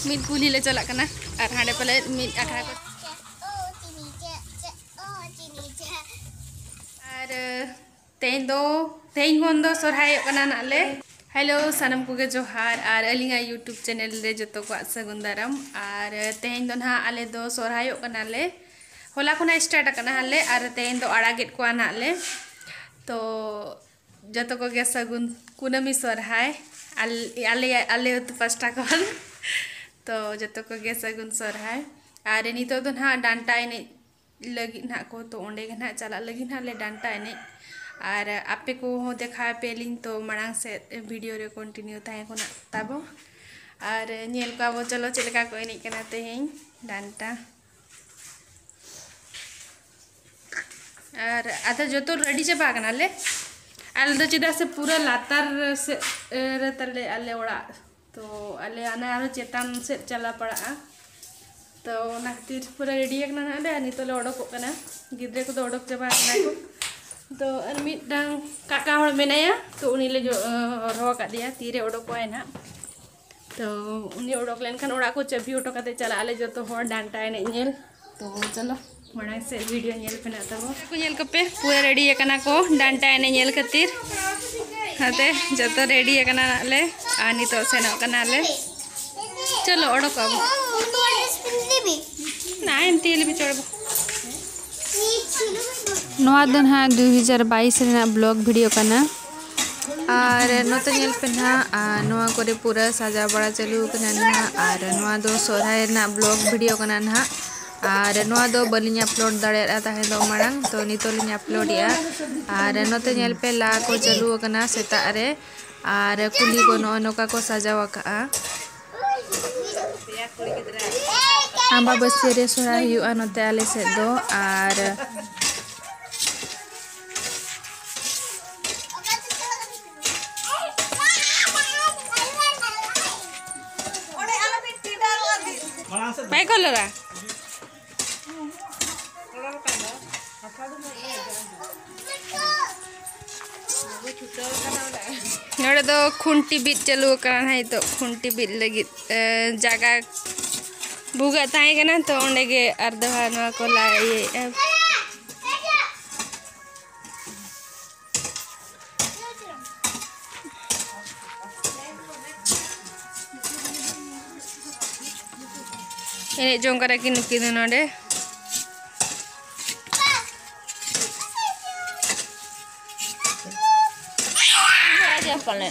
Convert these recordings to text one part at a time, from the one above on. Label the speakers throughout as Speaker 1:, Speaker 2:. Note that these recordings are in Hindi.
Speaker 1: मिट कुली ले चला कना और हाडे पले मिट आखड़ा को और तेन बंद सोहराय कना नाले हेलो सानम को जोहार और अलिंगा यूट्यूब चैनल रे जतो को सगुन दाराम और तेन दो ना आले दो सोहराय कना ले होला खुना स्टार्ट कना हाले और तेन दो आड़ा गेट को नाले तो जतो को गे सगुन कुनामी सोहराय आले तो पास्टा कल तो जतो को गे सगुन सोहराय और नितो दो ना डांटा एने लगी ना को तो ओंडे ना चला लगी ना ले डांटा एने और आपे को हो देखा पेलिंग तो मांग से वीडियो रे कंटिन्यू ताहे कोना ताबो और नेल को अब चलो चलका को एने कना तेहें डांटा और आधा जो तो रेडी चबा कना ले आले दो चिदा से पूरा लातार से तले आले ओड़ा तो आले आना आरो चेतान से चला पड़ा तो ना खातिर पूरा रेडी कना आले नितो ले ओडोक कना गिद्रे को तो ओडोक चबा कना को तो मिटदां काका हड़ मेनाया तो उनी ले जो रो का दिया तीरे ओडोक को ना तो उनी ओडोक लेन खान ओड़ा को चबी ओटो काते चला आले जो तो हड़ डांटा एने नेल तो चलो मांग से वीडियो नेल पे ना तबो को नेल कपे पूरा रेडी कना को डांटा एने नेल खातिर हाते जतो रेडी कना ले आनी तो सेनो कना ले चलो ओडोक अब ना एमती ले भी चढ़बो नवा दिन हाँ 2022 रेना ब्लॉग वीडियो कना और नोते नेल पे ना नवा करे पूरा साजा बड़ा चलू कना ना और नवा दो सोहराय रेना ब्लॉग वीडियो कना ना और नवा दो बलिंग अपलोड दाड़ेया ताहे दो मांग तो नितो लिंग अपलोड या और नोते नेल पे ला को चलू कना सेता रे और कुली को नो नोका को सजावा का आंबा बस्ती रे सोहराय हुआ नोते आले से दो और बाय कलरा नोड़े तो खुंटी बीट चलू करना है तो खुंटी बीट लगी जगह भूगा ताहे कना तो ओंडे गे अर्धवा नवा को लाए ini jong kara ki nuki do node aja pale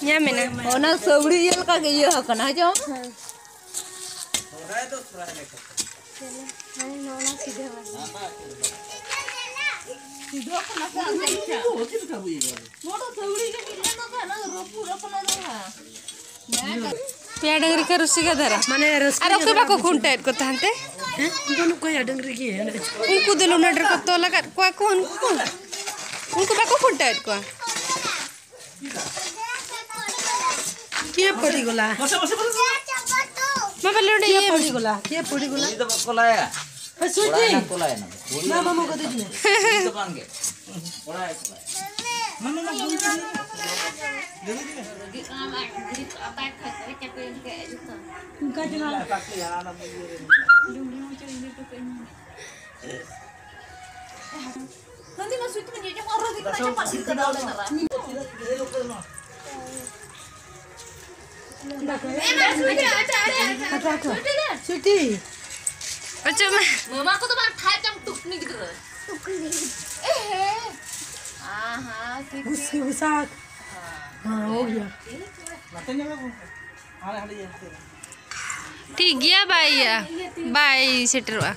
Speaker 1: nya mena ona sobri yel ka ge yo kana jo sohrai to sohrai ne ka hani nona sidhe sidho kana ka देखा होती का बुई मोटो sobri के मिले न kana रोपू रोपना न पिया डंगरी का रुसी का धरा माने रस अरे ओके बाको खुंटा को तांते हैं दोनों को या डंगरी की है उनको दोनों नडर को तो लगा को उनको बाको खुंटा को के पड़ी गोला मामा लोडे ये पड़ी गोला के पड़ी गोला ये तो कोलाया सुजी कोलाया ना मामा मो को देखने तो पांगे कोलाया मामा ना बोल उनका जना nanti masuk itu menjadi orang di kerajaan pasir ke dalam negara. Suti. Macam mama aku tuh malah type yang tuk nih gitu. Tuk nih. Aha, gitu. Usah. Oh iya. Matanya apa? Ada ya. Tiga bayi ya. Bayi seterusnya.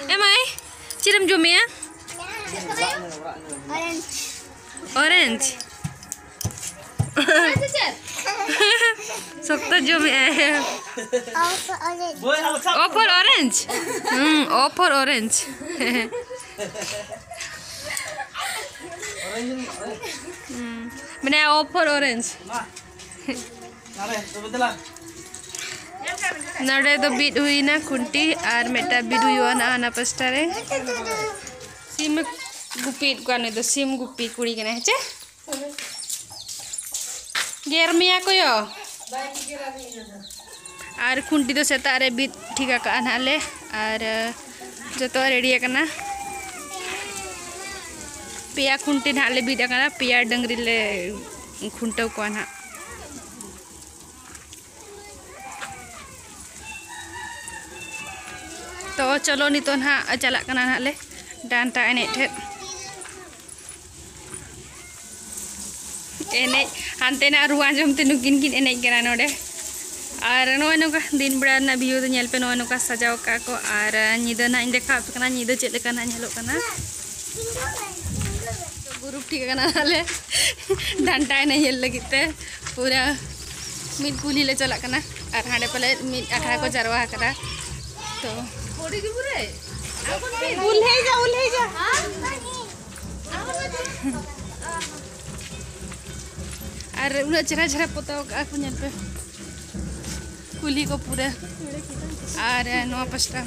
Speaker 1: Emai, ciram jom ya? Orange. Sokta jom ya. Opor orange. Opor orange. Mana opor orange. नड़े तो बीट हुई ना खुंटी और मेटा बीट हुई ना आना पस्टारे सिम गुपीट को आने तो सिम गुपी कुड़ी के ना है Germia ko yo. Ar kunti do seta re bit thika ka anale ar joto ready kana. Pia kunti nale bit kana pia dangri le khuntaw ko ana. तो चलो नी तो ना चला कना नाले डांटा एने ठे एने हानते ना रुआ जमते नुकिन किन एने कना नोडे और नोय नोका दिन बेड़ा ना बियो तो नेल पे नोय नोका सजाव का को और निदा ना इंदे खा कना निदा चेले कना नेलो कना ग्रुप ठीक कना नाले डांटा एने हेल लगिते पूरा मिड कुली ले चला कना और हाडे पले मिड अखड़ा को जरवा करा तो उल्हे जा अरे उन्हें चरा चरा पोता को नेल पे कुली को पूरा अरे नो पस्टा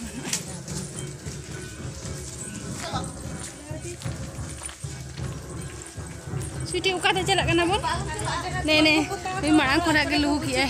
Speaker 1: स्वीटी उकाते चला कना बोल ने मी मांग खोना के लू किए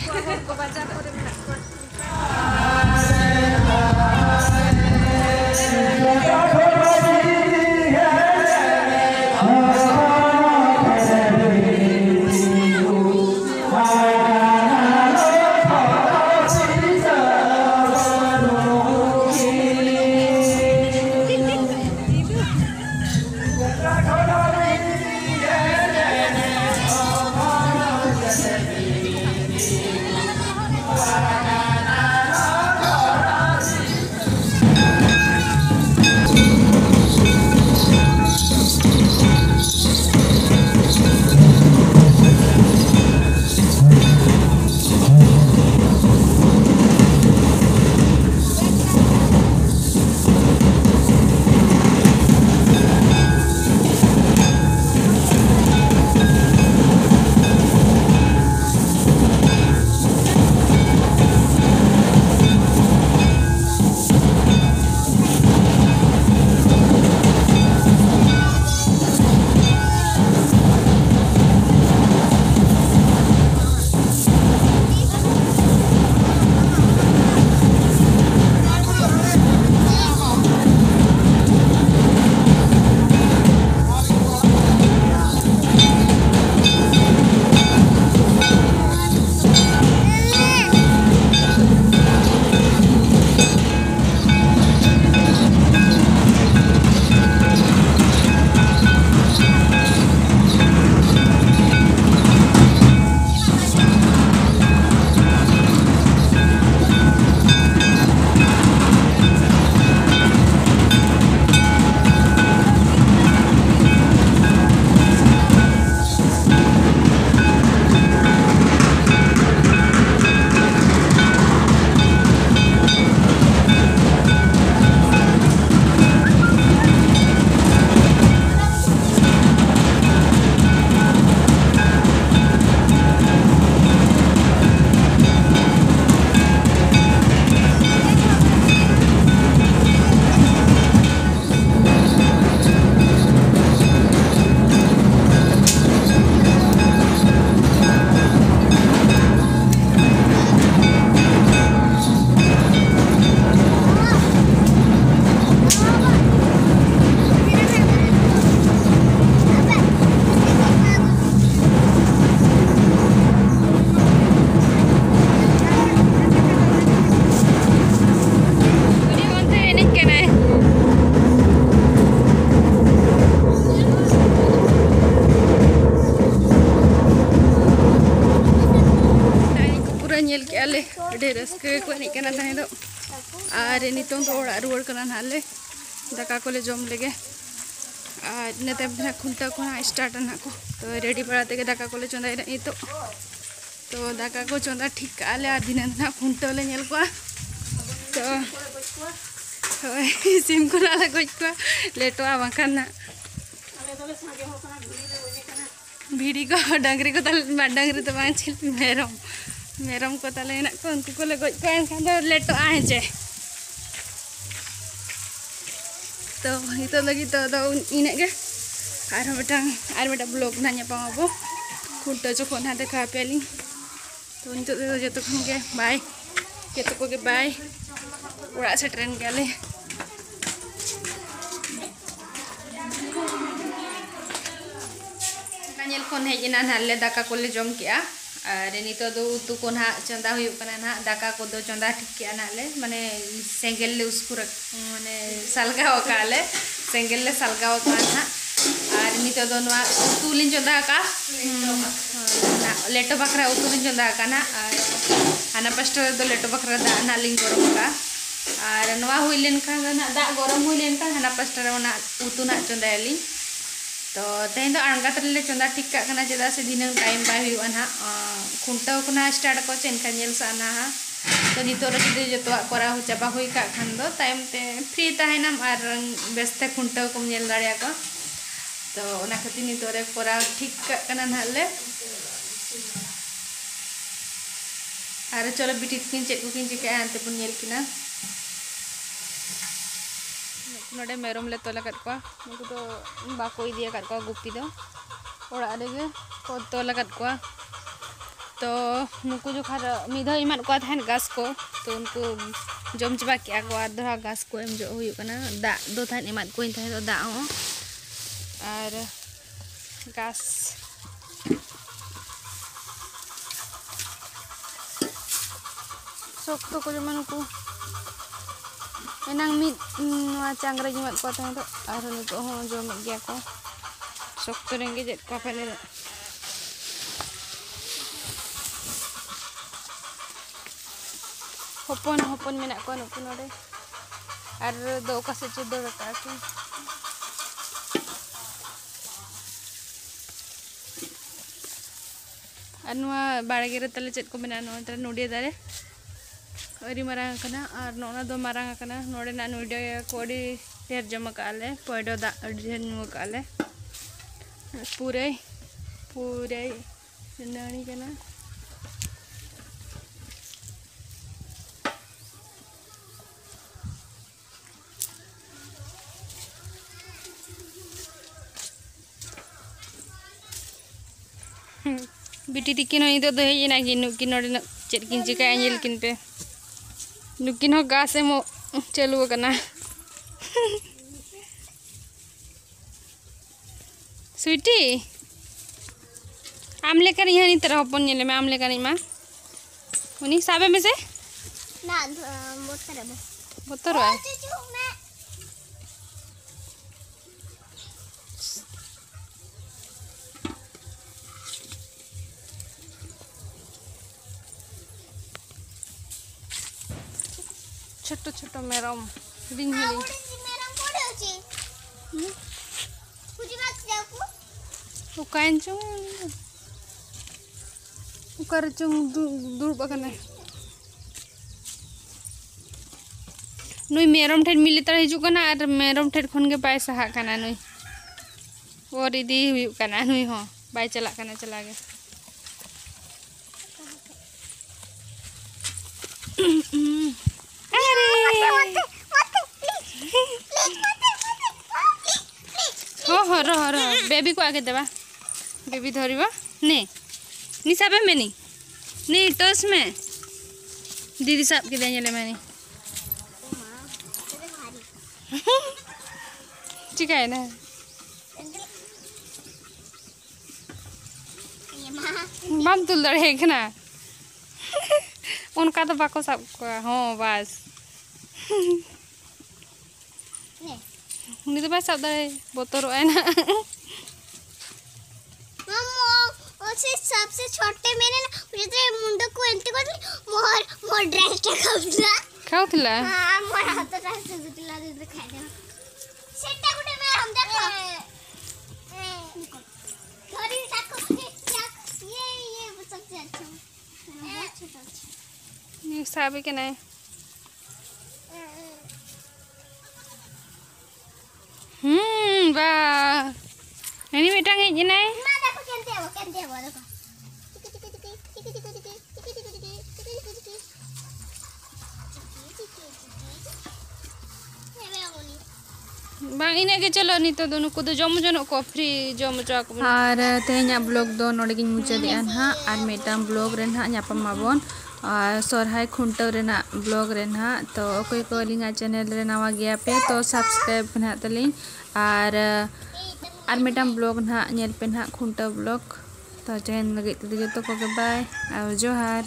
Speaker 1: रस्के को एने कना ताहे दो आर नितों तो ओड़ा रुवर कना नाले दाका को ले जम लेगे आर नेते बिना खुंटा को ना स्टार्ट ना को तो रेडी पड़ा ते दाका को ले चंदा इ तो दाका को चंदा ठीक आले आ दिन ना खुंटा ले नेल को तो सिम को ना गज को लेटो आ बखान ना भिड़ी को डांगरी को तल डांगरी तो बांचिल मेरम को तले ना को उनको को ले गज को एनखान दो लेटो आए जे तो हितो लगी तो इने के आर बेटा ब्लॉग ना ᱧᱟᱯᱟᱢ ᱟᱵᱚ खुंटा जखन हाँ देखा पेली तो नित जो के बाय जो को बाय उड़ा सेटरेन गले नाल खन हेजना नाले दाका को जम के और नित उतु को ना चंदा ना दाका को चंदा ठीक के नाले माने सेंगल ले उसको माने सालगाव काले सेंगल ले सालगाव का ना और नित उतु लिन चंदा का लेटो बखरा उतु लिन चंदा का ना और हाना पास्टर दो लेटो बखरा दा ना लिन गरम का और नवा हुई लेन का ना दा गरम हुई लेन का हाना पास्टर ना उतु ना चंदा लिन तो तेहन तो आंगात ले चंदा ठीक का चेदा से दिन टाइम बाय ना खुंटाव को स्टार्ट को चेनका नेल साना तो नितो जुदी जो करा चाबा हुई का खान दो टाइम ते फ्री तहना और बेस्ते खुंटाव को नेल दाड़े को तो ओना खातिर नितो रे करा ठीक का नाले और चलो बिटी किन चेक को किन चिका अंते पुन नेल किना नोडे मेरम ले तोला कट को नुकु तो बाको इदिया कट को गुप्ती दो ओड़ा रेगे को तोला कट को तो नुकु जो खार मिधा इमान को थान घास को तो उनको जम चबा के को और धरा घास को एम जो हुई कना दा दो थान इमान को थान तो दा हो और घास sok to ko jaman ko enang mit changra jimat ko ta to aro ni to ho jom gya ko sok to renge jet ko pele hopon hopon menak ko no node ar do ka se chido ka ki anwa barage re tale chet ko mena no tra nudia dare अरी मारांग कना और नोना दो मारांग कना नोडे ना नुडे कोडी ढेर जमा काले पड़ो दा ढेर नु काले पूरे पूरे नानी कना बिटी तिकिन होई तो हे ना कि नुकिन नोडे चेत किन चिका एंजल किन पे नुकिन हो घास एमो चलू कना स्वीटी आम लेकर यहाँ नहीं तरह अपन नेले में आम लेकर नहीं माँ उन्हीं साबे में से
Speaker 2: ना बोतर
Speaker 1: है छोटो छोटो मेरम दिन हिली
Speaker 2: मेरम कोडे अछि कुछ बात जाकू
Speaker 1: उकाइन चो उकर चो दूर बकने नुई मेरम ठेर मिली तर हिजु कना और मेरम ठेर खन के बाय सहा कना नुई और इदी हुई कना नुई हो बाय चला कना चला गे हो रो बेबी को आगे देवा बेबी धरवा ने नी साबे में नी टोस में दीदी साहब के देने ले मैंने ठीक है ना बम तुल दड़े ना उनका तो बाको सब हाँ बस नहीं तो बस सब दड़े बोतल है ना
Speaker 2: मम्मी सबसे छोटे मेरे ना मुझे मुंडो को एंटी को मोर ड्रेस के
Speaker 1: खाउथला
Speaker 2: हां मोर हाथ ड्रेस से जुटला दे खाइ दे सेटा गुटे में हम देखो थोड़ी ताको ये सबसे अच्छा बहुत छोटा
Speaker 1: नहीं साबे के नहीं वाह नहीं बेटा ये नहीं
Speaker 2: मां देखो केनते हो देखो
Speaker 1: बांग इने के चलो नितो दो नुकु दो जम जनो को फ्री जम जो को
Speaker 3: और तेहना ब्लॉग दो नोडगिन मुचादिया ना और मिटाम ब्लॉग रे ना ᱧᱟᱯᱟᱢ माबोन और सोहराय खुंटाव रेना ब्लॉग रे ना तो कोई को लिंगा चैनल रे नवा गया पे तो सब्सक्राइब ना तलिंग और मिटाम ब्लॉग ना नेल पे ना खुंटाव ब्लॉग तो चैनल लगे तो जो को बाय और जोहार।